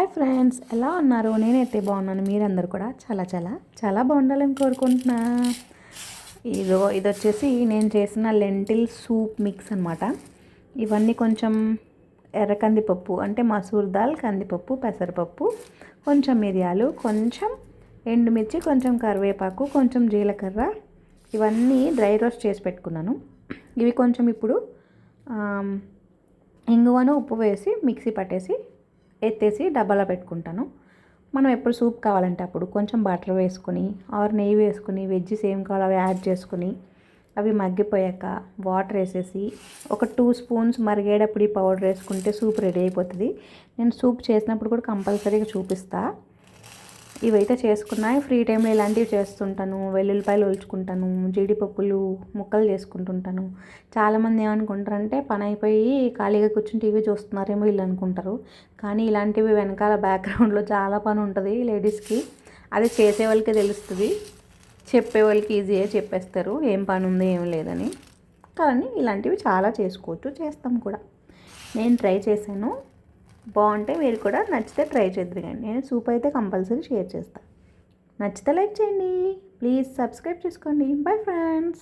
Hi friends, ఎలా ఉన్నారు? నేనైతే బాగున్నాను. మీరందరూ కూడా చాలా చాలా చాలా బాగుండాలని కోరుకుంటున్నా. ఇది వచ్చేసి నేను చేసిన లెంటిల్ సూప్ మిక్స్ అనమాట. ఇవన్నీ కొంచెం ఎర్ర కందిపప్పు అంటే మసూర్ దాల్, కందిపప్పు, పెసరపప్పు, కొంచెం మిరియాలు, కొంచెం ఎండుమిర్చి, కొంచెం కరివేపాకు, కొంచెం జీలకర్ర, ఇవన్నీ డ్రై రోస్ట్ చేసి పెట్టుకున్నాను. ఇవి కొంచెం ఇప్పుడు ఇంగువను ఉప్పు వేసి మిక్సీ పట్టేసి ఎత్తేసి డబ్బాలో పెట్టుకుంటాను. మనం ఎప్పుడు సూప్ కావాలంటే అప్పుడు కొంచెం బటర్ వేసుకొని ఆర్ నెయ్యి వేసుకుని వెజ్జెస్ ఏం కావాలో అవి యాడ్ చేసుకుని అవి మగ్గిపోయాక వాటర్ వేసేసి ఒక 2 స్పూన్స్ మరిగేటప్పుడు ఈ పౌడర్ వేసుకుంటే సూప్ రెడీ అయిపోతుంది. నేను సూప్ చేసినప్పుడు కూడా కంపల్సరీగా చూపిస్తాను. ఇవైతే చేసుకున్నాయి. ఫ్రీ టైంలో ఇలాంటివి చేస్తుంటాను. వెల్లుల్లిపాయలు ఒలుచుకుంటాను, జీడిపప్పులు ముక్కలు చేసుకుంటుంటాను. చాలామంది ఏమనుకుంటారంటే పని అయిపోయి ఖాళీగా కూర్చుని టీవీ చూస్తున్నారేమో వీళ్ళు అనుకుంటారు. కానీ ఇలాంటివి వెనకాల బ్యాక్గ్రౌండ్లో చాలా పని ఉంటుంది లేడీస్కి. అది చేసే వాళ్ళకి తెలుస్తుంది, చెప్పే వాళ్ళకి ఈజీగా చెప్పేస్తారు ఏం పని ఉంది ఏం లేదని. కానీ ఇలాంటివి చాలా చేసుకోవచ్చు, చేస్తాం కూడా. నేను ట్రై చేశాను, బాగుంటే మీరు కూడా నచ్చితే ట్రై చేద్దరు. కానీ నేను సూప్ అయితే కంపల్సరీ షేర్ చేస్తాను. నచ్చితే లైక్ చేయండి, ప్లీజ్ సబ్స్క్రైబ్ చేసుకోండి. Bye friends.